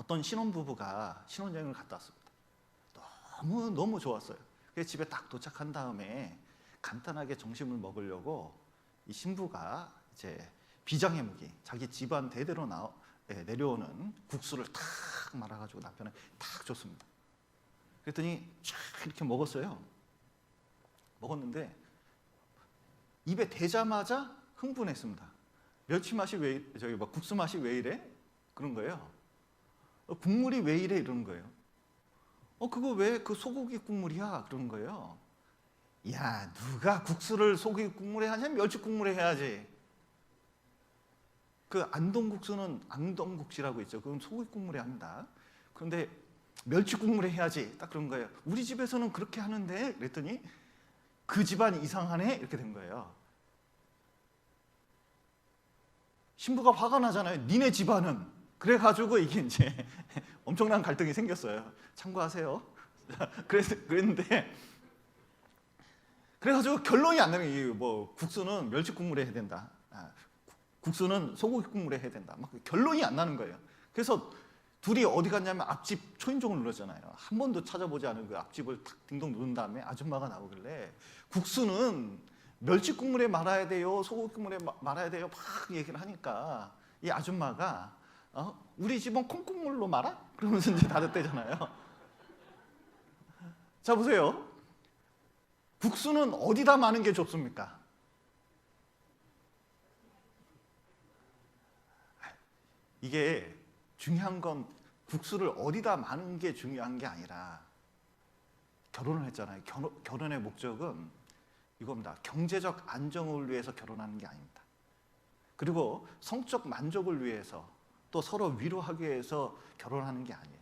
어떤 신혼부부가 신혼여행을 갔다 왔습니다. 너무 좋았어요. 그래서 집에 딱 도착한 다음에 간단하게 점심을 먹으려고 이 신부가 이제 비장해무기, 자기 집안 대대로 내려오는 국수를 탁 말아가지고 남편에게 탁 줬습니다. 그랬더니 쫙 이렇게 먹었어요. 먹었는데 입에 대자마자 흥분했습니다. 멸치 맛이 국수 맛이 왜 이래? 그런 거예요. 국물이 왜 이래? 이러는 거예요. 그거 왜 그 소고기 국물이야? 그러는 거예요. 야, 누가 국수를 소고기 국물에 하냐면 멸치 국물에 해야지. 그 안동국수는 안동국시라고 있죠. 그건 소고기 국물에 합니다. 그런데 멸치 국물에 해야지. 딱 그런 거예요. 우리 집에서는 그렇게 하는데 그랬더니 그 집안 이상하네? 이렇게 된 거예요. 신부가 화가 나잖아요. 니네 집안은. 그래가지고 이게 이제 엄청난 갈등이 생겼어요. 참고하세요. 그랬는데 그래가지고 결론이 안 나는 게 뭐 국수는 멸치 국물에 해야 된다. 국수는 소고기 국물에 해야 된다. 막 결론이 안 나는 거예요. 그래서 둘이 어디 갔냐면 앞집 초인종을 눌렀잖아요. 한 번도 찾아보지 않은 그 앞집을 탁 딩동 누른 다음에 아줌마가 나오길래 국수는 멸치 국물에 말아야 돼요, 소고기 국물에 말아야 돼요, 막 얘기를 하니까 이 아줌마가 우리 집은 콩국물로 말아? 그러면서 이제 다르대잖아요. 자 보세요. 국수는 어디다 마는 게 좋습니까? 이게 중요한 건 국수를 어디다 마는 게 중요한 게 아니라 결혼을 했잖아요. 결혼의 목적은 이겁니다. 경제적 안정을 위해서 결혼하는 게 아닙니다. 그리고 성적 만족을 위해서 또 서로 위로하기 위해서 결혼하는 게 아니에요.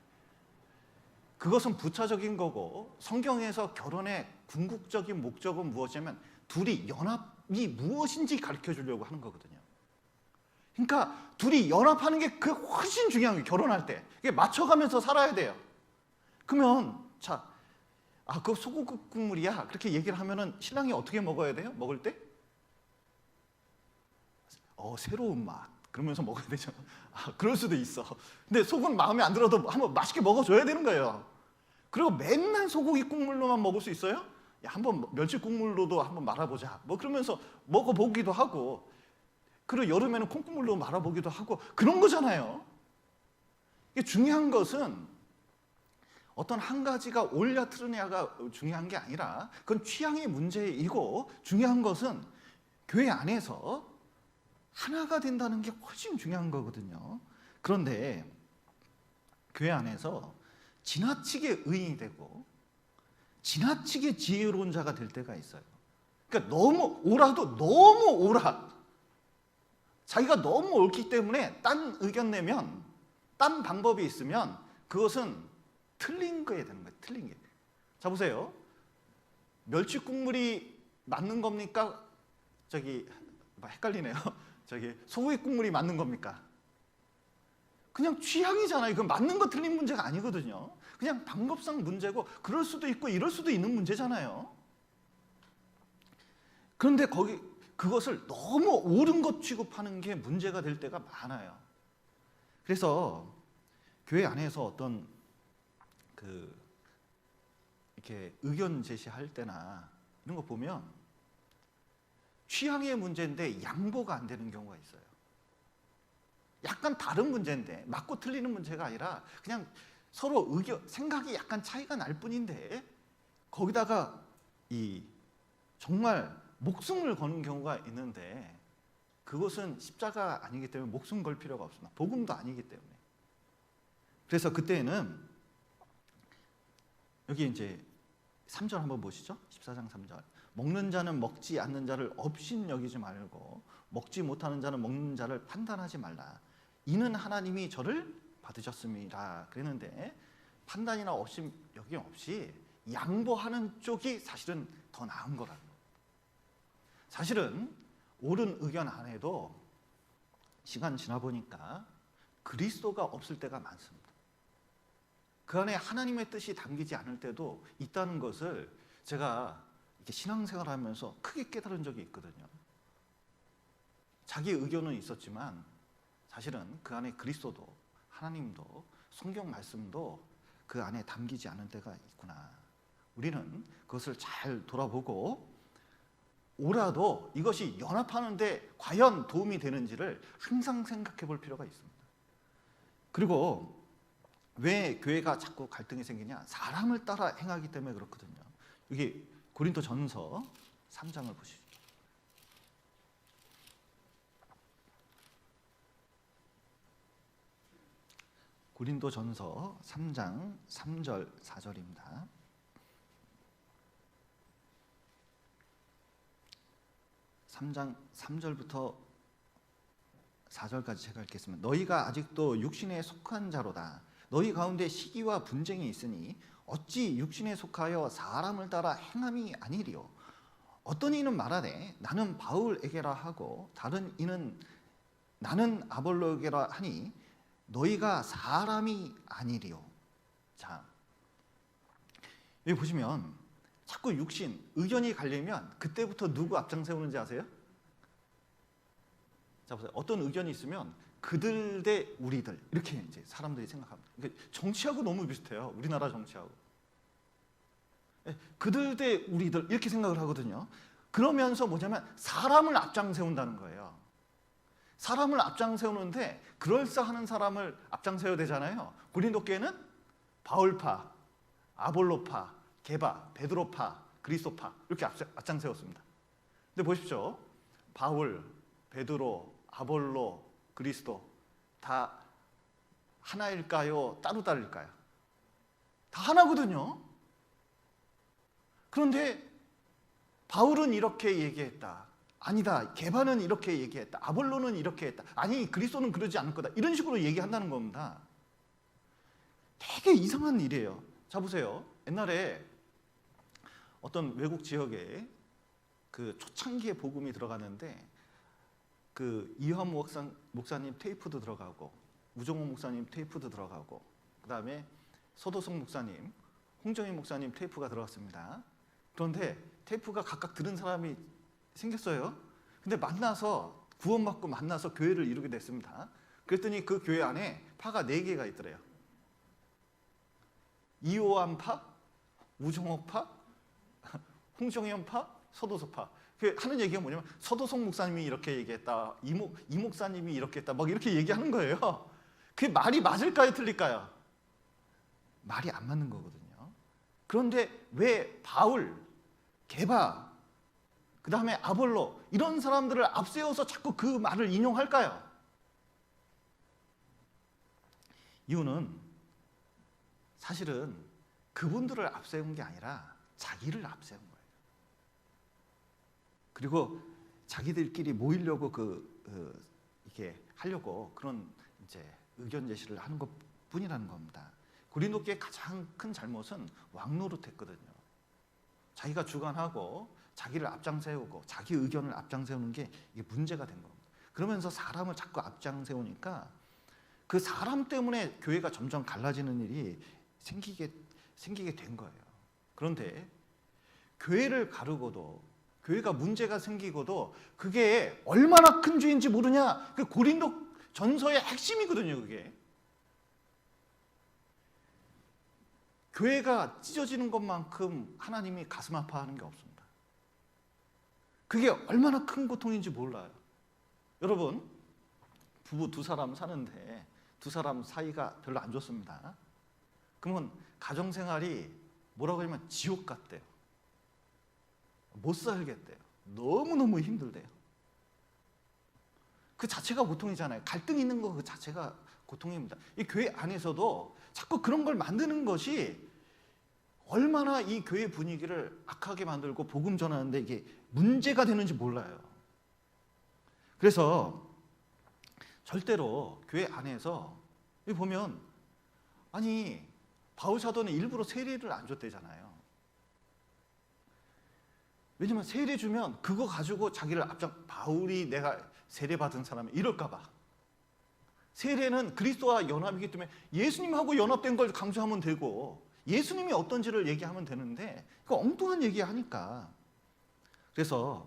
그것은 부차적인 거고 성경에서 결혼의 궁극적인 목적은 무엇이냐면 둘이 연합이 무엇인지 가르쳐 주려고 하는 거거든요. 그러니까 둘이 연합하는 게 그 훨씬 중요한 거예요. 결혼할 때 이게 맞춰가면서 살아야 돼요. 그러면 그거 소고기 국물이야 그렇게 얘기를 하면은 신랑이 어떻게 먹어야 돼요? 먹을 때? 새로운 맛 그러면서 먹어야 되죠. 그럴 수도 있어. 근데 속은 마음에 안 들어도 한번 맛있게 먹어줘야 되는 거예요. 그리고 맨날 소고기 국물로만 먹을 수 있어요? 야, 한번 멸치 국물로도 한번 말아보자. 뭐 그러면서 먹어보기도 하고, 그리고 여름에는 콩국물로 말아보기도 하고 그런 거잖아요. 이게 중요한 것은 어떤 한 가지가 옳냐 틀느냐가 중요한 게 아니라 그건 취향의 문제이고, 중요한 것은 교회 안에서 하나가 된다는 게 훨씬 중요한 거거든요. 그런데 교회 안에서 지나치게 의인이 되고 지나치게 지혜로운 자가 될 때가 있어요. 그러니까 너무 옳아도 너무 옳아. 자기가 너무 옳기 때문에 딴 의견 내면, 딴 방법이 있으면 그것은 틀린 거에 되는 거예요. 틀린 게. 자 보세요. 멸치 국물이 맞는 겁니까? 헷갈리네요. 소고기 국물이 맞는 겁니까? 그냥 취향이잖아요. 그건 맞는 거 틀린 문제가 아니거든요. 그냥 방법상 문제고, 그럴 수도 있고 이럴 수도 있는 문제잖아요. 그런데 그것을 너무 옳은 것 취급하는 게 문제가 될 때가 많아요. 그래서 교회 안에서 어떤 이렇게 의견 제시할 때나 이런 거 보면 취향의 문제인데 양보가 안 되는 경우가 있어요. 약간 다른 문제인데, 맞고 틀리는 문제가 아니라 그냥 서로 생각이 약간 차이가 날 뿐인데, 거기다가 정말 목숨을 거는 경우가 있는데, 그것은 십자가 아니기 때문에 목숨 걸 필요가 없습니다. 복음도 아니기 때문에. 그래서 그때는 여기 이제 3절 한번 보시죠. 14장 3절. 먹는 자는 먹지 않는 자를 업신 여기지 말고 먹지 못하는 자는 먹는 자를 판단하지 말라. 이는 하나님이 저를 받으셨습니다. 그랬는데 판단이나 업신 여김 없이 양보하는 쪽이 사실은 더 나은 거라는 거예요. 사실은 옳은 의견 안 해도 시간 지나 보니까 그리스도가 없을 때가 많습니다. 그 안에 하나님의 뜻이 담기지 않을 때도 있다는 것을 제가 이렇게 신앙생활 하면서 크게 깨달은 적이 있거든요. 자기 의견은 있었지만 사실은 그 안에 그리스도도 하나님도 성경 말씀도 그 안에 담기지 않은 때가 있구나. 우리는 그것을 잘 돌아보고 오라도 이것이 연합하는데 과연 도움이 되는지를 항상 생각해 볼 필요가 있습니다. 그리고 왜 교회가 자꾸 갈등이 생기냐? 사람을 따라 행하기 때문에 그렇거든요. 여기 고린도전서 3장을 보시죠. 고린도전서 3장 3절 4절입니다. 3장 3절부터 4절까지 제가 읽겠습니다. 너희가 아직도 육신에 속한 자로다. 너희 가운데 시기와 분쟁이 있으니 어찌 육신에 속하여 사람을 따라 행함이 아니리요. 어떤 이는 말하되 나는 바울에게라 하고 다른 이는 나는 아볼로에게라 하니 너희가 사람이 아니리요. 자, 여기 보시면 자꾸 육신, 의견이 갈리면 그때부터 누구 앞장 세우는지 아세요? 자, 보세요. 어떤 의견이 있으면 그들 대 우리들 이렇게 이제 사람들이 생각합니다. 그러니까 정치하고 너무 비슷해요. 우리나라 정치하고. 그들 대 우리들 이렇게 생각을 하거든요. 그러면서 뭐냐면 사람을 앞장 세운다는 거예요. 사람을 앞장 세우는데 그럴싸하는 사람을 앞장 세워야 되잖아요. 고린도 교회는 바울파, 아볼로파, 게바, 베드로파, 그리스도파 이렇게 앞장 세웠습니다. 근데 보십시오. 바울, 베드로, 아볼로, 그리스도 다 하나일까요? 따로 다를까요? 다 하나거든요. 그런데 바울은 이렇게 얘기했다. 아니다. 게바는 이렇게 얘기했다. 아볼로는 이렇게 했다. 아니, 그리스도는 그러지 않을 거다. 이런 식으로 얘기한다는 겁니다. 되게 이상한 일이에요. 자, 보세요. 옛날에 어떤 외국 지역에 그 초창기에 복음이 들어가는데 그 이화무 목사님 테이프도 들어가고 우종호 목사님 테이프도 들어가고 그 다음에 서도성 목사님, 홍정희 목사님 테이프가 들어갔습니다. 그런데 테이프가 각각 들은 사람이 생겼어요. 근데 만나서 구원받고 만나서 교회를 이루게 됐습니다. 그랬더니 그 교회 안에 파가 4개가 있더래요. 이호암파, 우종옥파, 홍정현파, 서도석파. 하는 얘기가 뭐냐면 서도석 목사님이 이렇게 얘기했다. 이 목사님이 이렇게 했다. 막 이렇게 얘기하는 거예요. 그게 말이 맞을까요? 틀릴까요? 말이 안 맞는 거거든요. 그런데 왜 바울, 게바, 그 다음에 아볼로 이런 사람들을 앞세워서 자꾸 그 말을 인용할까요? 이유는 사실은 그분들을 앞세운 게 아니라 자기를 앞세운 거예요. 그리고 자기들끼리 모이려고 이렇게 하려고 그런 이제 의견 제시를 하는 것뿐이라는 겁니다. 고린도 교회의 가장 큰 잘못은 왕노릇했거든요. 자기가 주관하고 자기를 앞장 세우고 자기 의견을 앞장 세우는 게 이게 문제가 된 겁니다. 그러면서 사람을 자꾸 앞장 세우니까 그 사람 때문에 교회가 점점 갈라지는 일이 생기게 된 거예요. 그런데 교회를 가르고도 교회가 문제가 생기고도 그게 얼마나 큰 죄인지 모르냐? 그 고린도 전서의 핵심이거든요, 그게. 교회가 찢어지는 것만큼 하나님이 가슴 아파하는 게 없습니다. 그게 얼마나 큰 고통인지 몰라요. 여러분, 부부 2사람 사는데 2사람 사이가 별로 안 좋습니다. 그러면 가정생활이 뭐라고 하냐면 지옥 같대요. 못 살겠대요. 너무너무 힘들대요. 그 자체가 고통이잖아요. 갈등 있는 거 그 자체가 고통입니다. 이 교회 안에서도 자꾸 그런 걸 만드는 것이 얼마나 이 교회 분위기를 악하게 만들고 복음 전하는데 이게 문제가 되는지 몰라요. 그래서 절대로 교회 안에서 여기 보면 아니 바울 사도는 일부러 세례를 안 줬대잖아요. 왜냐면 세례 주면 그거 가지고 자기를 바울이 내가 세례 받은 사람이 이럴까 봐. 세례는 그리스도와 연합이기 때문에 예수님하고 연합된 걸 강조하면 되고 예수님이 어떤지를 얘기하면 되는데 그 엉뚱한 얘기하니까. 그래서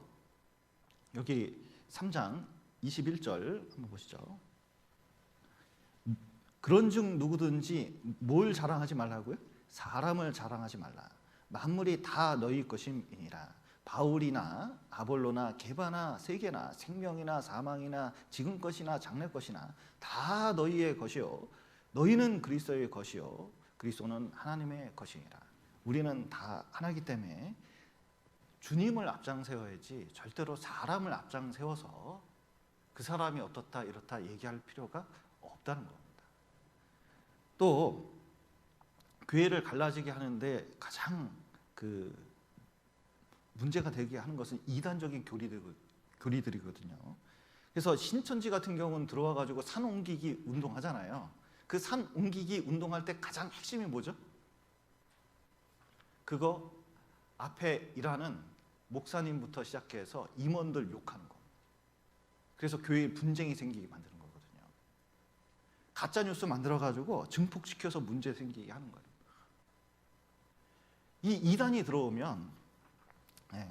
여기 3장 21절 한번 보시죠. 그런즉 누구든지 뭘 자랑하지 말라고요? 사람을 자랑하지 말라. 만물이 다 너희 것임이니라. 바울이나 아볼로나 게바나 세계나 생명이나 사망이나 지금 것이나 장래 것이나 다 너희의 것이요 너희는 그리스도의 것이요 그리스도는 하나님의 것이니라. 우리는 다 하나이기 때문에 주님을 앞장세워야지 절대로 사람을 앞장세워서 그 사람이 어떻다 이렇다 얘기할 필요가 없다는 겁니다. 또 교회를 갈라지게 하는데 가장 문제가 되게 하는 것은 이단적인 교리들이거든요. 그래서 신천지 같은 경우는 들어와 가지고 산 옮기기 운동하잖아요. 그 산 옮기기 운동할 때 가장 핵심이 뭐죠? 그거 앞에 일하는 목사님부터 시작해서 임원들 욕하는 거. 그래서 교회에 분쟁이 생기게 만드는 거거든요. 가짜 뉴스 만들어 가지고 증폭시켜서 문제 생기게 하는 거예요. 이 이단이 들어오면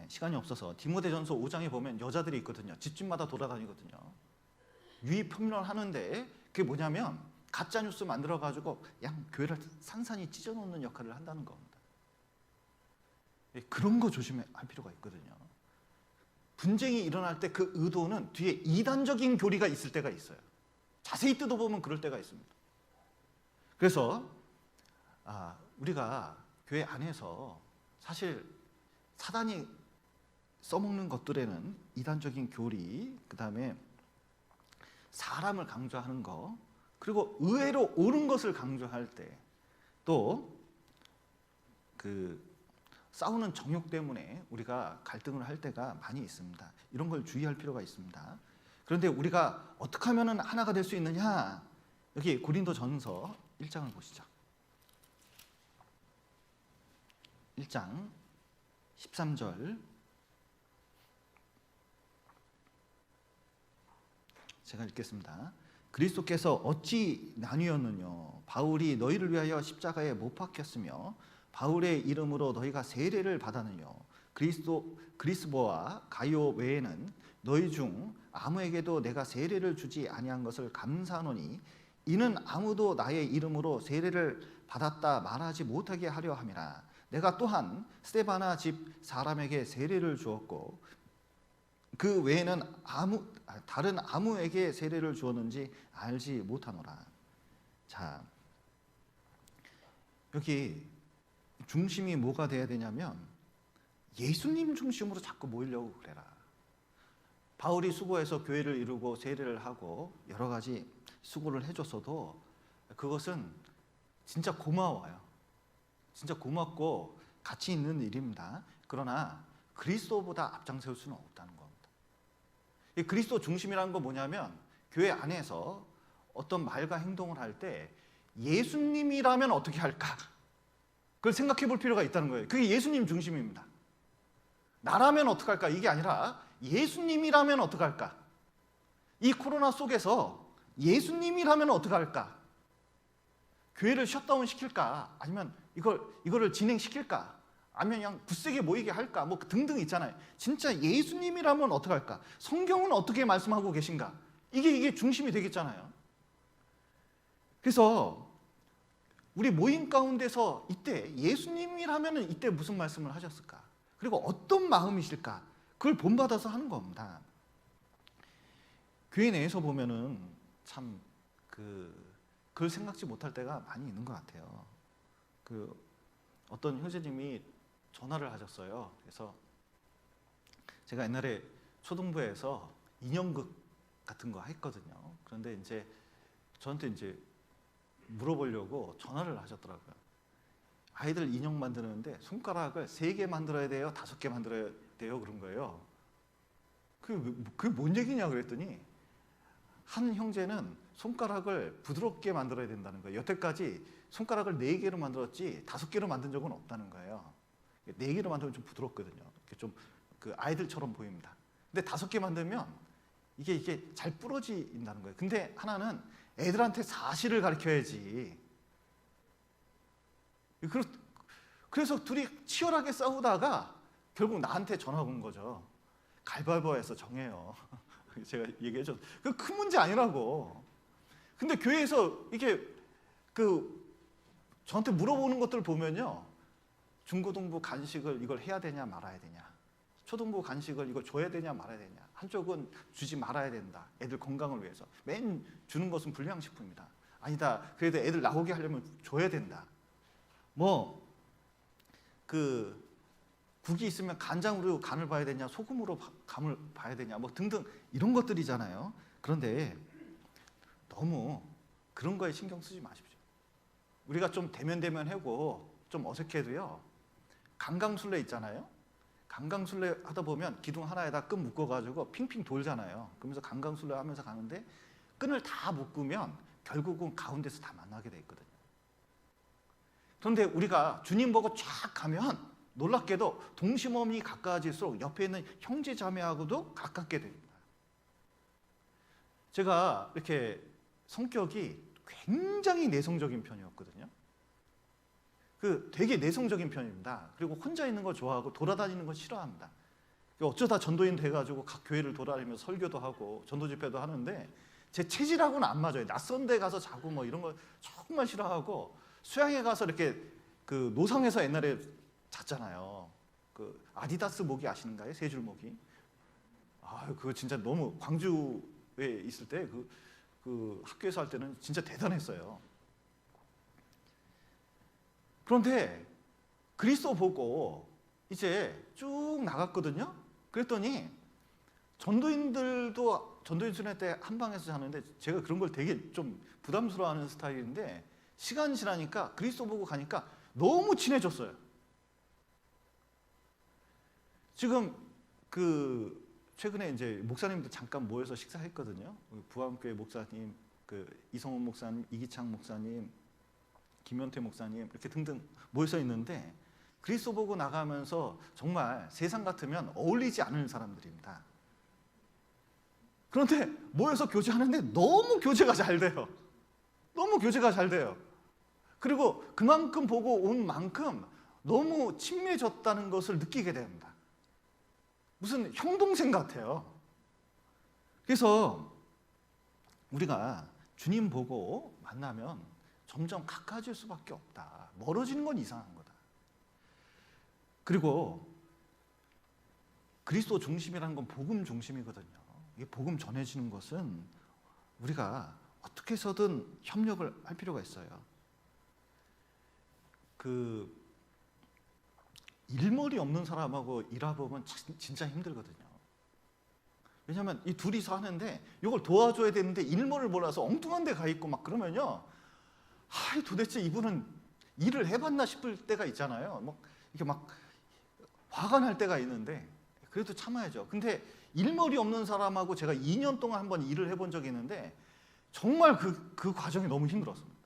시간이 없어서 디모데전서 5장에 보면 여자들이 있거든요. 집집마다 돌아다니거든요. 유의평론하는데 그게 뭐냐면 가짜 뉴스 만들어 가지고 그냥 교회를 산산이 찢어놓는 역할을 한다는 겁니다. 그런 거 조심할 필요가 있거든요. 분쟁이 일어날 때 그 의도는 뒤에 이단적인 교리가 있을 때가 있어요. 자세히 뜯어보면 그럴 때가 있습니다. 그래서 우리가 교회 안에서 사실 사단이 써먹는 것들에는 이단적인 교리, 그 다음에 사람을 강조하는 거, 그리고 의외로 옳은 것을 강조할 때 또 싸우는 정욕 때문에 우리가 갈등을 할 때가 많이 있습니다. 이런 걸 주의할 필요가 있습니다. 그런데 우리가 어떻게 하면 하나가 될 수 있느냐? 여기 고린도전서 1장을 보시죠. 1장 13절 제가 읽겠습니다. 그리스도께서 어찌 나뉘었느뇨? 바울이 너희를 위하여 십자가에 못 박혔으며 바울의 이름으로 너희가 세례를 받았느뇨? 그리스보와 가요 외에는 너희 중 아무에게도 내가 세례를 주지 아니한 것을 감사하노니 이는 아무도 나의 이름으로 세례를 받았다 말하지 못하게 하려 함이라. 내가 또한 스데바나 집 사람에게 세례를 주었고 그 외에는 다른 아무에게 세례를 주었는지 알지 못하노라. 자, 여기 중심이 뭐가 돼야 되냐면 예수님 중심으로 자꾸 모이려고 그래라. 바울이 수고해서 교회를 이루고 세례를 하고 여러 가지 수고를 해줬어도 그것은 진짜 고마워요. 진짜 고맙고 가치 있는 일입니다. 그러나 그리스도보다 앞장세울 수는 없다는 겁니다. 이 그리스도 중심이라는 건 뭐냐면 교회 안에서 어떤 말과 행동을 할 때 예수님이라면 어떻게 할까? 그걸 생각해 볼 필요가 있다는 거예요. 그게 예수님 중심입니다. 나라면 어떻게 할까? 이게 아니라 예수님이라면 어떻게 할까? 이 코로나 속에서 예수님이라면 어떻게 할까? 교회를 셧다운 시킬까? 아니면 이거를 진행시킬까? 아니면 그냥 굳세게 모이게 할까? 뭐 등등 있잖아요. 진짜 예수님이라면 어떻게 할까? 성경은 어떻게 말씀하고 계신가? 이게 중심이 되겠잖아요. 그래서 우리 모임 가운데서 이때 예수님이라면 이때 무슨 말씀을 하셨을까? 그리고 어떤 마음이실까? 그걸 본받아서 하는 겁니다. 교회 내에서 보면은 참 그걸 생각지 못할 때가 많이 있는 것 같아요. 어떤 형제님이 전화를 하셨어요. 그래서 제가 옛날에 초등부에서 인형극 같은 거 했거든요. 그런데 이제 저한테 이제 물어보려고 전화를 하셨더라고요. 아이들 인형 만드는데 손가락을 3개 만들어야 돼요? 5개 만들어야 돼요? 그런 거예요. 그게 뭔 얘기냐 그랬더니 한 형제는 손가락을 부드럽게 만들어야 된다는 거예요. 여태까지 손가락을 4개로 만들었지 5개로 만든 적은 없다는 거예요. 4개로 만들면 좀 부드럽거든요. 좀 아이들처럼 보입니다. 근데 5개 만들면 이게 잘 부러진다는 거예요. 근데 하나는 애들한테 사실을 가르쳐야지. 그래서 둘이 치열하게 싸우다가 결국 나한테 전화 온 거죠. 가위바위보해서 정해요. 제가 얘기해줘. 그 큰 문제 아니라고. 근데 교회에서 이게 그 저한테 물어보는 것들 보면요, 중고등부 간식을 이걸 해야 되냐 말아야 되냐, 초등부 간식을 이거 줘야 되냐 말아야 되냐, 한쪽은 주지 말아야 된다, 애들 건강을 위해서. 맨 주는 것은 불량식품이다, 아니다, 그래도 애들 나오게 하려면 줘야 된다, 뭐 그 국이 있으면 간장으로 간을 봐야 되냐, 소금으로 간을 봐야 되냐, 뭐 등등 이런 것들이잖아요. 그런데 너무 그런 거에 신경 쓰지 마십시오. 우리가 좀 대면대면하고 좀 어색해도요, 강강술래 있잖아요. 강강술래 하다 보면 기둥 하나에다 끈 묶어가지고 핑핑 돌잖아요. 그러면서 강강술래 하면서 가는데 끈을 다 묶으면 결국은 가운데서 다 만나게 돼 있거든요. 그런데 우리가 주님 보고 쫙 가면 놀랍게도 동심원이 가까워질수록 옆에 있는 형제 자매하고도 가깝게 됩니다. 제가 이렇게 성격이 굉장히 내성적인 편이었거든요. 되게 내성적인 편입니다. 그리고 혼자 있는 거 좋아하고 돌아다니는 거 싫어합니다. 어쩌다 전도인 돼가지고 각 교회를 돌아다니면서 설교도 하고 전도 집회도 하는데 제 체질하고는 안 맞아요. 낯선 데 가서 자고 뭐 이런 거 정말 싫어하고, 수양에 가서 이렇게 그 노상에서 옛날에 잤잖아요. 그 아디다스 모기 아시는가요? 세 줄 모기. 그거 진짜 너무, 광주에 있을 때 그 학교에서 할 때는 진짜 대단했어요. 그런데 그리스도 보고 이제 쭉 나갔거든요. 그랬더니 전도인들도 전도인 순회 때 한 방에서 자는데, 제가 그런 걸 되게 좀 부담스러워하는 스타일인데, 시간 지나니까 그리스도 보고 가니까 너무 친해졌어요. 지금 최근에 이제 목사님들 잠깐 모여서 식사했거든요. 부안교회 목사님, 이성훈 목사님, 이기창 목사님, 김현태 목사님 이렇게 등등 모여서 있는데, 그리스도 보고 나가면서 정말 세상 같으면 어울리지 않은 사람들입니다. 그런데 모여서 교제하는데 너무 교제가 잘 돼요. 너무 교제가 잘 돼요. 그리고 그만큼 보고 온 만큼 너무 친밀해졌다는 것을 느끼게 됩니다. 무슨 형 동생 같아요. 그래서 우리가 주님 보고 만나면 점점 가까워질 수밖에 없다. 멀어지는 건 이상한 거다. 그리고 그리스도 중심이라는 건 복음 중심이거든요. 이 복음 전해지는 것은 우리가 어떻게 해서든 협력을 할 필요가 있어요. 일머리 없는 사람하고 일하보면 진짜 힘들거든요. 왜냐하면 이 둘이서 하는데 이걸 도와줘야 되는데 일머리를 몰라서 엉뚱한 데 가 있고 막 그러면요, 도대체 이분은 일을 해봤나 싶을 때가 있잖아요. 이렇게 막 화가 날 때가 있는데 그래도 참아야죠. 근데 일머리 없는 사람하고 제가 2년 동안 한번 일을 해본 적이 있는데 정말 그 과정이 너무 힘들었습니다.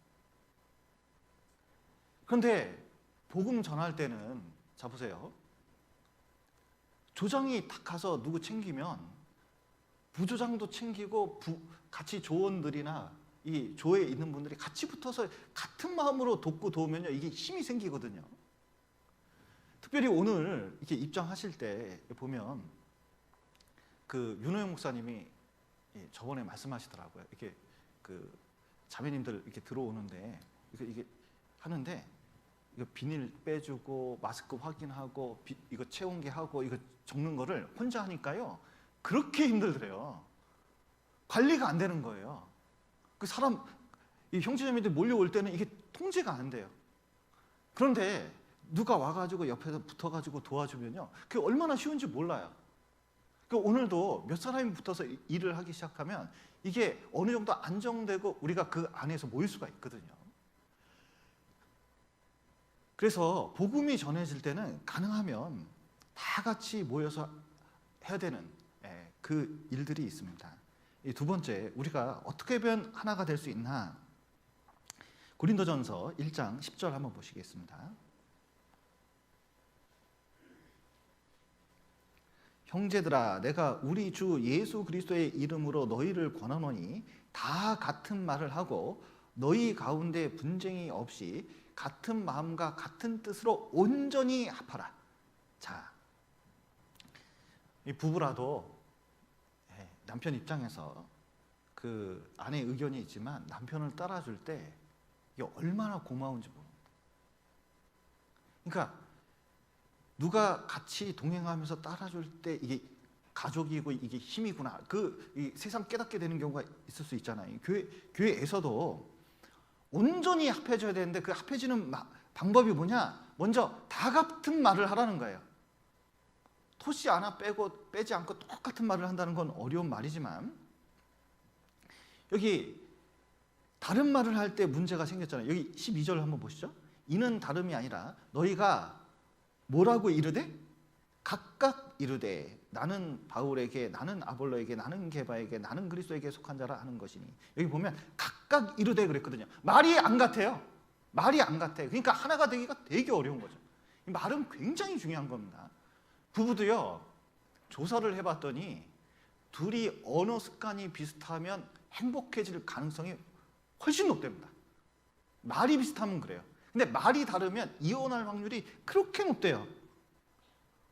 그런데 복음 전할 때는, 자 보세요, 조장이 딱 가서 누구 챙기면 부조장도 챙기고 같이 조원들이나 이 조에 있는 분들이 같이 붙어서 같은 마음으로 돕고 도우면요, 이게 힘이 생기거든요. 특별히 오늘 이렇게 입장하실 때 보면 윤호영 목사님이 저번에 말씀하시더라고요. 이렇게 자매님들 이렇게 들어오는데 이게 하는데, 이거 비닐 빼주고 마스크 확인하고 이거 체온계 하고 이거 적는 거를 혼자 하니까요, 그렇게 힘들더래요. 관리가 안 되는 거예요. 이 형제자매들 몰려올 때는 이게 통제가 안 돼요. 그런데 누가 와가지고 옆에서 붙어가지고 도와주면요, 그게 얼마나 쉬운지 몰라요. 오늘도 몇 사람이 붙어서 일을 하기 시작하면 이게 어느 정도 안정되고 우리가 그 안에서 모일 수가 있거든요. 그래서 복음이 전해질 때는 가능하면 다 같이 모여서 해야 되는 그 일들이 있습니다. 이 두 번째, 우리가 어떻게 하면 하나가 될 수 있나? 고린도전서 1장 10절 한번 보시겠습니다. 형제들아, 내가 우리 주 예수 그리스도의 이름으로 너희를 권하노니 다 같은 말을 하고 너희 가운데 분쟁이 없이 같은 마음과 같은 뜻으로 온전히 합하라. 자, 이 부부라도 남편 입장에서 아내의 의견이 있지만 남편을 따라줄 때 이게 얼마나 고마운지 모릅니다. 그러니까 누가 같이 동행하면서 따라줄 때 이게 가족이고 이게 힘이구나. 이 세상 깨닫게 되는 경우가 있을 수 있잖아요. 교회에서도 온전히 합해져야 되는데 그 합해지는 방법이 뭐냐? 먼저 다 같은 말을 하라는 거예요. 토시 하나 빼지 않고 똑같은 말을 한다는 건 어려운 말이지만 여기 다른 말을 할 때 문제가 생겼잖아요. 여기 12절 한번 보시죠. 이는 다름이 아니라 너희가 뭐라고 이르되? 각각 이르되 나는 바울에게, 나는 아볼로에게, 나는 게바에게, 나는 그리스도에게 속한 자라 하는 것이니. 여기 보면 각각 이르되 그랬거든요. 말이 안 같아요. 말이 안 같아요. 그러니까 하나가 되기가 되게 어려운 거죠. 이 말은 굉장히 중요한 겁니다. 부부도요, 조사를 해봤더니 둘이 언어 습관이 비슷하면 행복해질 가능성이 훨씬 높답니다. 말이 비슷하면 그래요. 근데 말이 다르면 이혼할 확률이 그렇게 높대요.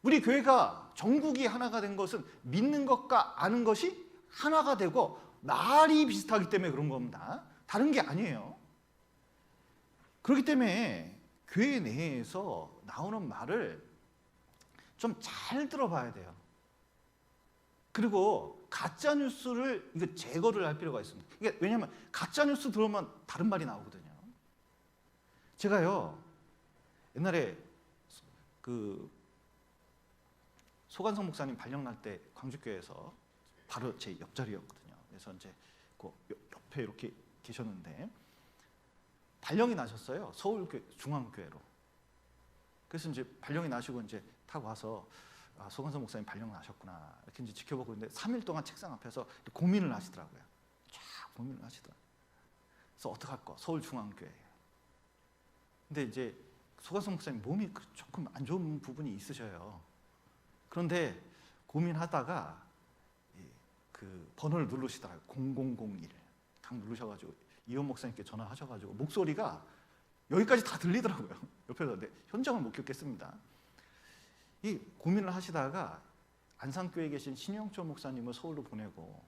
우리 교회가 전국이 하나가 된 것은 믿는 것과 아는 것이 하나가 되고 말이 비슷하기 때문에 그런 겁니다. 다른 게 아니에요. 그렇기 때문에 교회 내에서 나오는 말을 좀 잘 들어봐야 돼요. 그리고 가짜 뉴스를 이거 제거를 할 필요가 있습니다. 이게 왜냐하면 가짜 뉴스 들어오면 다른 말이 나오거든요. 제가요 옛날에 그 소관성 목사님 발령 날 때 광주교회에서 바로 제 옆자리였거든요. 그래서 이제 그 옆에 이렇게 계셨는데 발령이 나셨어요. 서울교회 중앙교회로. 그래서 이제 발령이 나시고 이제 탁 와서 소관성 목사님 발령 나셨구나 이렇게 이제 지켜보고 있는데 3일 동안 책상 앞에서 고민을 하시더라고요. 쫙 고민을 하시더라고요. 그래서 어떡할 거? 서울중앙교회. 근데 이제 소관성 목사님 몸이 조금 안 좋은 부분이 있으셔요. 그런데 고민하다가 그 번호를 누르시더라고요. 0001 딱 누르셔가지고 이원 목사님께 전화하셔가지고 목소리가 여기까지 다 들리더라고요. 옆에서. 근데 현장을 못 겪겠습니다. 이 고민을 하시다가 안산교회에 계신 신영철 목사님을 서울로 보내고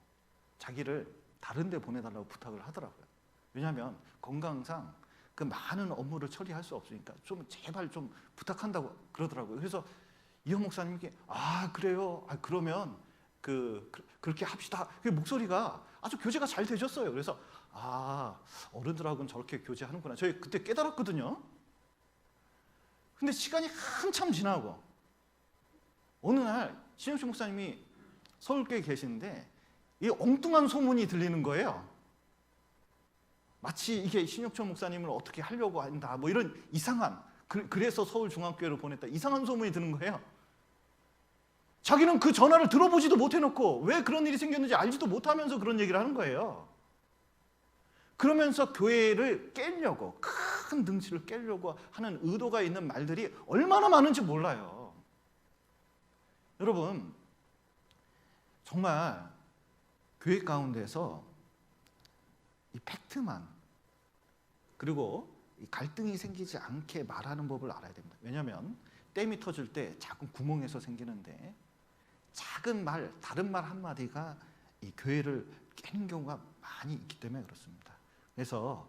자기를 다른 데 보내달라고 부탁을 하더라고요. 왜냐하면 건강상 그 많은 업무를 처리할 수 없으니까 좀 제발 좀 부탁한다고 그러더라고요. 그래서 이현 목사님께 그래요. 그러면 그렇게 합시다. 그 목소리가 아주 교제가 잘 되셨어요. 그래서 어른들하고는 저렇게 교제하는구나. 저희 그때 깨달았거든요. 근데 시간이 한참 지나고 어느 날 신영철 목사님이 서울교회에 계시는데 이 엉뚱한 소문이 들리는 거예요. 마치 이게 신영철 목사님을 어떻게 하려고 한다 뭐 이런 이상한, 그래서 서울중앙교회로 보냈다 이상한 소문이 드는 거예요. 자기는 그 전화를 들어보지도 못해놓고 왜 그런 일이 생겼는지 알지도 못하면서 그런 얘기를 하는 거예요. 그러면서 교회를 깨려고, 큰 등치를 깨려고 하는 의도가 있는 말들이 얼마나 많은지 몰라요. 여러분, 정말 교회 가운데서 이 팩트만, 그리고 이 갈등이 생기지 않게 말하는 법을 알아야 됩니다. 왜냐하면 댐이 터질 때 작은 구멍에서 생기는데 작은 말, 다른 말 한마디가 이 교회를 깨는 경우가 많이 있기 때문에 그렇습니다. 그래서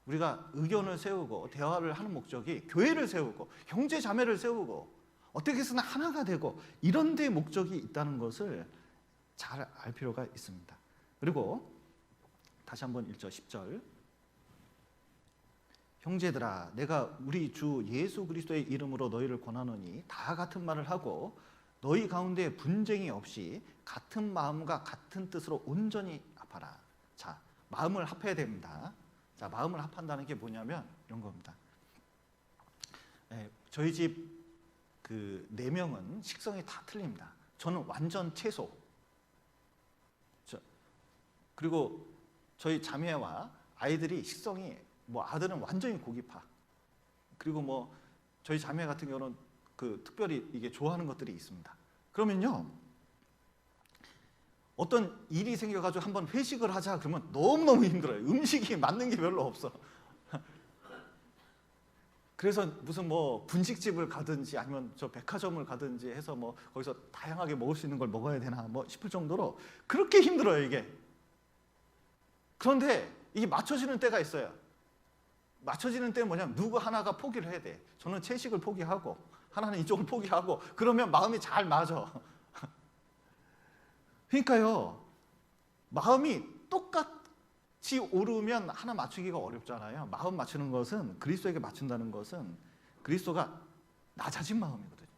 우리가 의견을 세우고 대화를 하는 목적이 교회를 세우고 형제 자매를 세우고 어떻게 해서는 하나가 되고 이런 데 목적이 있다는 것을 잘 알 필요가 있습니다. 그리고 다시 한번 1절 10절 형제들아 내가 우리 주 예수 그리스도의 이름으로 너희를 권하노니 다 같은 말을 하고 너희 가운데 분쟁이 없이 같은 마음과 같은 뜻으로 온전히 합하라. 자, 마음을 합해야 됩니다. 자, 마음을 합한다는 게 뭐냐면 이런 겁니다. 저희 집 그 4명은 식성이 다 틀립니다. 저는 완전 채소. 그리고 저희 자매와 아이들이 식성이 뭐 아들은 완전히 고기파. 그리고 뭐 저희 자매 같은 경우는 그 특별히 이게 좋아하는 것들이 있습니다. 그러면요, 어떤 일이 생겨가지고 한번 회식을 하자 그러면 너무너무 힘들어요. 음식이 맞는 게 별로 없어. 그래서 무슨 뭐 분식집을 가든지 아니면 저 백화점을 가든지 해서 뭐 거기서 다양하게 먹을 수 있는 걸 먹어야 되나 뭐 싶을 정도로 그렇게 힘들어요, 이게. 그런데 이게 맞춰지는 때가 있어요. 맞춰지는 때는 뭐냐면 누구 하나가 포기를 해야 돼. 저는 채식을 포기하고 하나는 이쪽을 포기하고 그러면 마음이 잘 맞아. 그러니까요. 마음이 똑같이 오르면 하나 맞추기가 어렵잖아요. 마음 맞추는 것은 그리스도에게 맞춘다는 것은 그리스도가 낮아진 마음이거든요.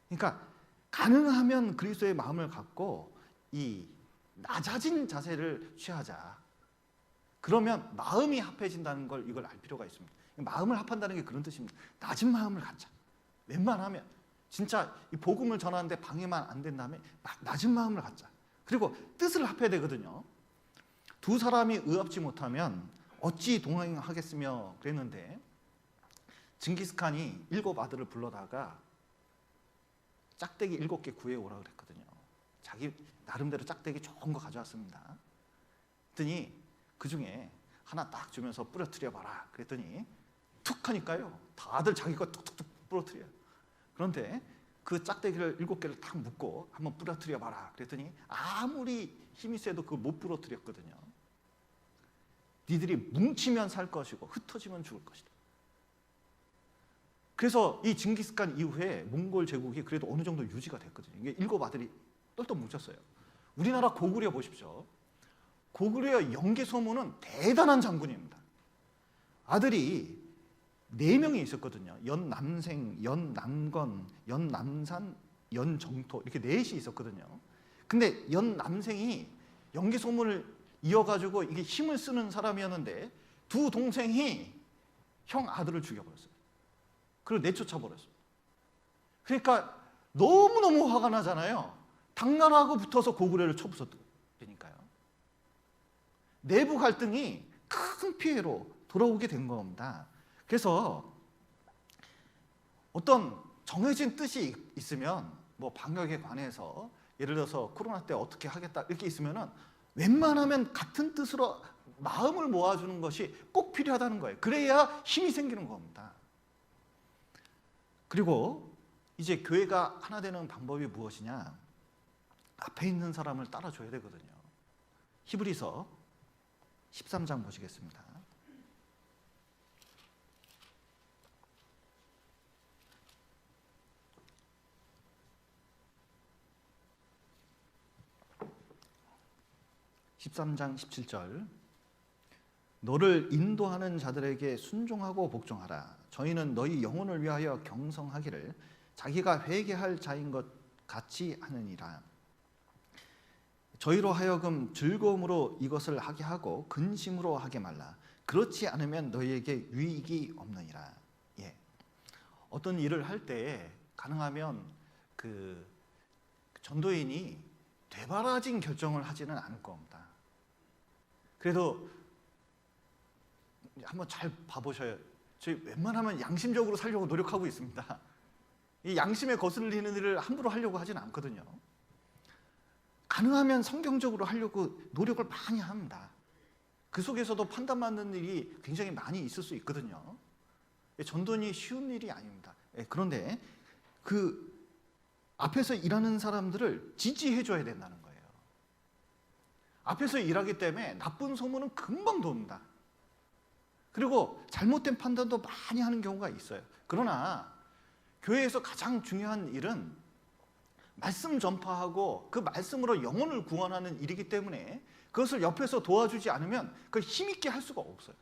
그러니까 가능하면 그리스도의 마음을 갖고 이 낮아진 자세를 취하자. 그러면 마음이 합해진다는 걸 이걸 알 필요가 있습니다. 마음을 합한다는 게 그런 뜻입니다. 낮은 마음을 갖자. 웬만하면 진짜 이 복음을 전하는데 방해만 안 된다면 낮은 마음을 갖자. 그리고 뜻을 합해야 되거든요. 두 사람이 의합지 못하면 어찌 동행하겠으며 그랬는데 징기스칸이 7 아들을 불러다가 짝대기 7개 구해오라 그랬거든요. 자기 나름대로 짝대기 좋은 거 가져왔습니다. 그랬더니 그 중에 하나 딱 주면서 부러뜨려 봐라. 그랬더니 툭 하니까요. 다들 자기 거 툭툭툭 부러뜨려요. 그런데 그 짝대기를 7개를 딱 묶고 한번 부러뜨려 봐라. 그랬더니 아무리 힘이 세도 그걸 못 부러뜨렸거든요. 니들이 뭉치면 살 것이고 흩어지면 죽을 것이다. 그래서 이 징기스칸 이후에 몽골 제국이 그래도 어느 정도 유지가 됐거든요. 이게 7 아들이 똘똘 뭉쳤어요. 우리나라 고구려 보십시오. 고구려 영계 소문은 대단한 장군입니다. 아들이 4명이 있었거든요. 연남생, 연남건, 연남산, 연정토 이렇게 4이 있었거든요. 근데 연남생이 영계 소문을 이어가지고 이게 힘을 쓰는 사람이었는데 두 동생이 형 아들을 죽여버렸어요. 그리고 내쫓아버렸어요. 그러니까 너무너무 화가 나잖아요. 당나라하고 붙어서 고구려를 쳐부쉈으니까요. 내부 갈등이 큰 피해로 돌아오게 된 겁니다. 그래서 어떤 정해진 뜻이 있으면 뭐 방역에 관해서 예를 들어서 코로나 때 어떻게 하겠다 이렇게 있으면은 웬만하면 같은 뜻으로 마음을 모아주는 것이 꼭 필요하다는 거예요. 그래야 힘이 생기는 겁니다. 그리고 이제 교회가 하나 되는 방법이 무엇이냐? 앞에 있는 사람을 따라줘야 되거든요. 히브리서 13장 보시겠습니다. (13장 17절) 너를 인도하는 자들에게 순종하고 복종하라. 저희는 너희 영혼을 위하여 경성하기를 자기가 회개할 자인 것 같이 하느니라. 저희로 하여금 즐거움으로 이것을 하게 하고 근심으로 하게 말라. 그렇지 않으면 너희에게 유익이 없느니라. 예. 어떤 일을 할 때 가능하면 그 전도인이 되바라진 결정을 하지는 않을 겁니다. 그래도 한번 잘 봐보셔요. 저희 웬만하면 양심적으로 살려고 노력하고 있습니다. 이 양심에 거슬리는 일을 함부로 하려고 하진 않거든요. 가능하면 성경적으로 하려고 노력을 많이 합니다. 그 속에서도 판단받는 일이 굉장히 많이 있을 수 있거든요. 전도인이 쉬운 일이 아닙니다. 그런데 그 앞에서 일하는 사람들을 지지해줘야 된다는 거예요. 앞에서 일하기 때문에 나쁜 소문은 금방 돕니다. 그리고 잘못된 판단도 많이 하는 경우가 있어요. 그러나 교회에서 가장 중요한 일은 말씀 전파하고 그 말씀으로 영혼을 구원하는 일이기 때문에 그것을 옆에서 도와주지 않으면 그걸 힘있게 할 수가 없어요.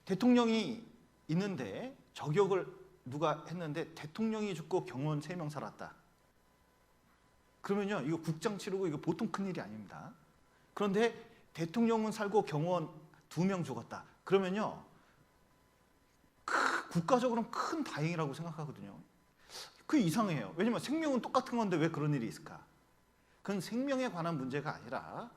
대통령이 있는데 저격을 누가 했는데 대통령이 죽고 경호원 3명 살았다. 그러면요, 이거 국장 치르고 이거 보통 큰일이 아닙니다. 그런데 대통령은 살고 경호원 2명 죽었다. 그러면요, 국가적으로는 큰 다행이라고 생각하거든요. 그 이상해요. 왜냐면 생명은 똑같은 건데 왜 그런 일이 있을까? 그건 생명에 관한 문제가 아니라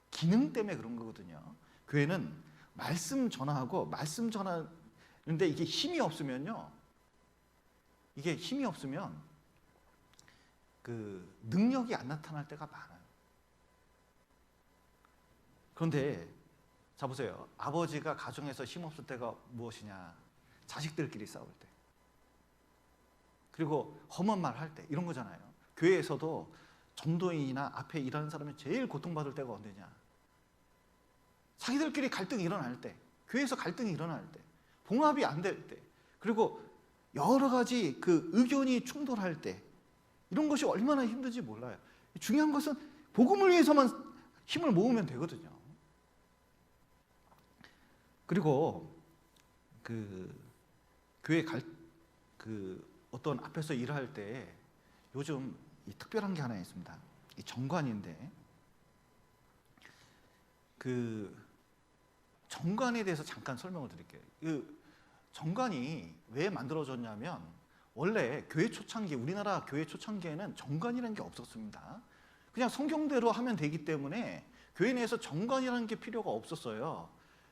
기능 때문에 그런 거거든요. 교회는 말씀 전하고 말씀 전하는데 이게 힘이 없으면요, 이게 힘이 없으면 그 능력이 안 나타날 때가 많아요. 그런데 자 보세요. 아버지가 가정에서 힘없을 때가 무엇이냐? 자식들끼리 싸울 때, 그리고 험한 말 할 때, 이런 거잖아요. 교회에서도 전도인이나 앞에 일하는 사람이 제일 고통받을 때가 언제냐? 자기들끼리 갈등이 일어날 때, 교회에서 갈등이 일어날 때, 봉합이 안 될 때, 그리고 여러 가지 그 의견이 충돌할 때, 이런 것이 얼마나 힘든지 몰라요. 중요한 것은 복음을 위해서만 힘을 모으면 되거든요. 그리고 그 교회 어떤 앞에서 일할 때 요즘 이 특별한 게 하나 있습니다. 이 정관인데, 그 정관에 대해서 잠깐 설명을 드릴게요. 그 정관이 왜 만들어졌냐면, 원래 교회 초창기, 우리나라 교회 초창기에는 정관이라는 게 없었습니다. 그냥 성경대로 하면 되기 때문에 교회 내에서 정관이라는 게 필요가 없었어요.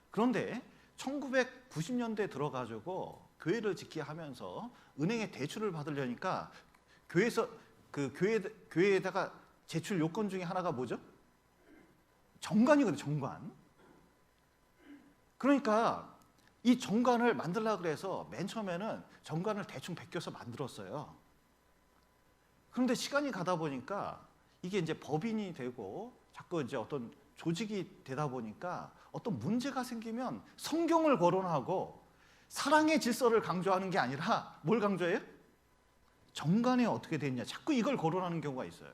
그런데 1990년대 들어가지고 교회를 짓게 하면서 은행에 대출을 받으려니까 교회에서 교회에다가 제출 요건 중에 하나가 뭐죠? 정관이거든요, 정관. 그러니까 이 정관을 만들려고 그래서 맨 처음에는 정관을 대충 베껴서 만들었어요. 그런데 시간이 가다 보니까 이게 이제 법인이 되고 자꾸 이제 어떤 조직이 되다 보니까 어떤 문제가 생기면 성경을 거론하고 사랑의 질서를 강조하는 게 아니라 뭘 강조해요? 정관이 어떻게 됐냐, 자꾸 이걸 거론하는 경우가 있어요.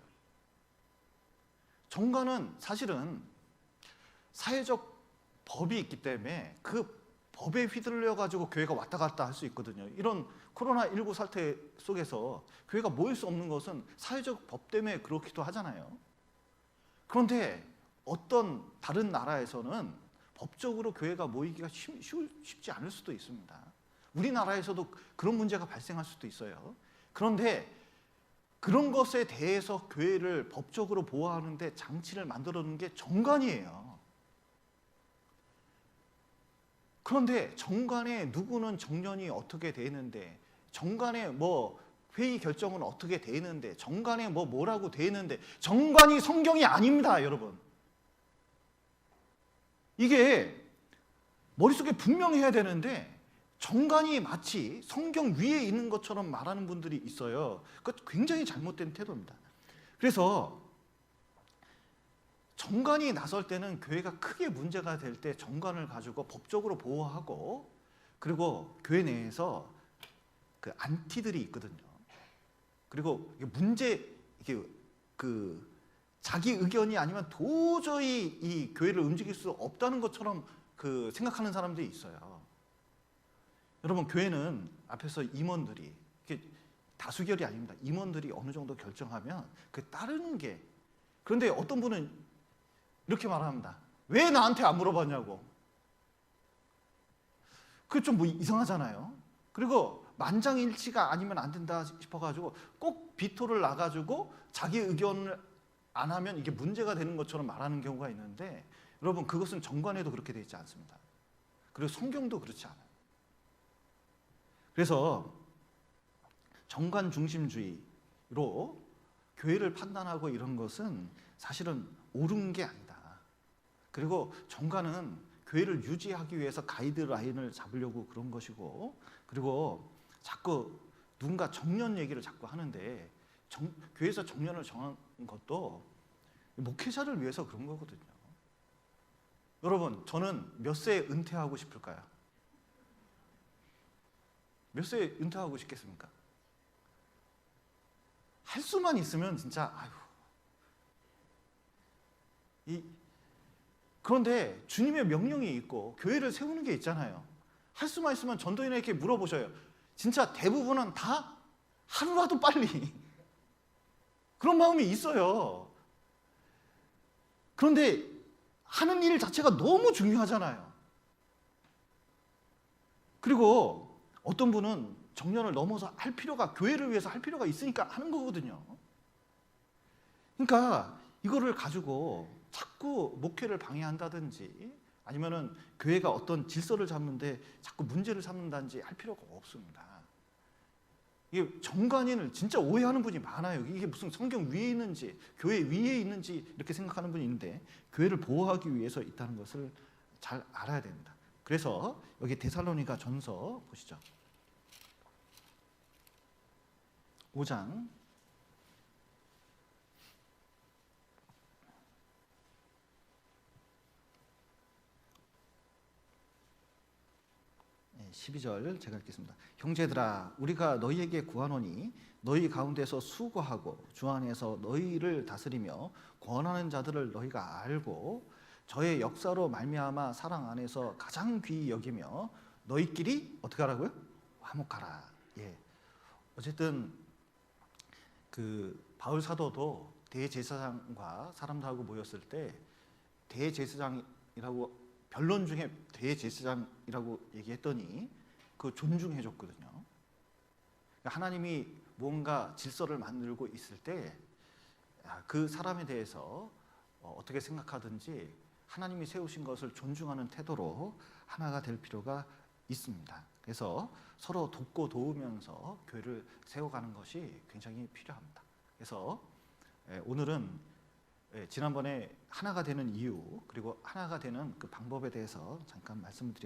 정관은 사실은 사회적 법이 있기 때문에 그 법에 휘둘려 가지고 교회가 왔다 갔다 할 수 있거든요. 이런 코로나19 사태 속에서 교회가 모일 수 없는 것은 사회적 법 때문에 그렇기도 하잖아요. 그런데 어떤 다른 나라에서는 법적으로 교회가 모이기가 쉽지 않을 수도 있습니다. 우리나라에서도 그런 문제가 발생할 수도 있어요. 그런데 그런 것에 대해서 교회를 법적으로 보호하는데 장치를 만들어 놓은 게 정관이에요. 그런데 정관에 누구는 정년이 어떻게 되는데, 정관에 뭐 회의 결정은 어떻게 되는데, 정관에 뭐라고 되는데, 정관이 성경이 아닙니다, 여러분. 이게 머릿속에 분명해야 되는데 정관이 마치 성경 위에 있는 것처럼 말하는 분들이 있어요. 그것 굉장히 잘못된 태도입니다. 그래서 정관이 나설 때는 교회가 크게 문제가 될 때 정관을 가지고 법적으로 보호하고, 그리고 교회 내에서 그 안티들이 있거든요. 그리고 이게 자기 의견이 아니면 도저히 이 교회를 움직일 수 없다는 것처럼 생각하는 사람들이 있어요. 여러분, 교회는 앞에서 임원들이, 다수결이 아닙니다. 임원들이 어느 정도 결정하면 따르는 게. 그런데 어떤 분은 이렇게 말합니다. 왜 나한테 안 물어봤냐고. 그게 좀 이상하잖아요. 그리고 만장일치가 아니면 안 된다 싶어가지고 꼭 비토를 놔가지고 자기 의견을 안 하면 이게 문제가 되는 것처럼 말하는 경우가 있는데, 여러분, 그것은 정관에도 그렇게 되어 있지 않습니다. 그리고 성경도 그렇지 않아요. 그래서 정관 중심주의로 교회를 판단하고 이런 것은 사실은 옳은 게 아니다. 그리고 정관은 교회를 유지하기 위해서 가이드라인을 잡으려고 그런 것이고, 그리고 자꾸 누군가 정년 얘기를 자꾸 하는데, 교회에서 정년을 정한 것도 목회자를 위해서 그런 거거든요. 여러분, 저는 몇 세에 은퇴하고 싶을까요? 몇 세에 은퇴하고 싶겠습니까? 할 수만 있으면 진짜 그런데 주님의 명령이 있고 교회를 세우는 게 있잖아요. 할 수만 있으면 전도인에게 물어보셔요. 진짜 대부분은 다 하루라도 빨리 그런 마음이 있어요. 그런데 하는 일 자체가 너무 중요하잖아요. 그리고 어떤 분은 정년을 넘어서 교회를 위해서 할 필요가 있으니까 하는 거거든요. 그러니까 이거를 가지고 자꾸 목회를 방해한다든지, 아니면은 교회가 어떤 질서를 잡는데 자꾸 문제를 삼는다든지 할 필요가 없습니다. 이게 정관인을 진짜 오해하는 분이 많아요. 이게 무슨 성경 위에 있는지, 교회 위에 있는지 이렇게 생각하는 분이 있는데, 교회를 보호하기 위해서 있다는 것을 잘 알아야 됩니다. 그래서 여기 데살로니가 전서 보시죠. 5장 12절 제가 읽겠습니다. 형제들아 우리가 너희에게 구하노니 너희 가운데서 수고하고 주 안에서 너희를 다스리며 권하는 자들을 너희가 알고 저의 역사로 말미암아 사랑 안에서 가장 귀히 여기며 너희끼리 어떻게 하라고요? 화목하라. 예. 어쨌든 그 바울 사도도 대제사장과 사람들하고 모였을 때 대제사장이라고 변론 중에 대제사장이라고 얘기했더니 그 존중해 줬거든요. 하나님이 뭔가 질서를 만들고 있을 때 그 사람에 대해서 어떻게 생각하든지 하나님이 세우신 것을 존중하는 태도로 하나가 될 필요가 있습니다. 그래서 서로 돕고 도우면서 교회를 세워가는 것이 굉장히 필요합니다. 그래서 오늘은 지난번에 하나가 되는 이유 그리고 하나가 되는 그 방법에 대해서 잠깐 말씀을 드렸습니다.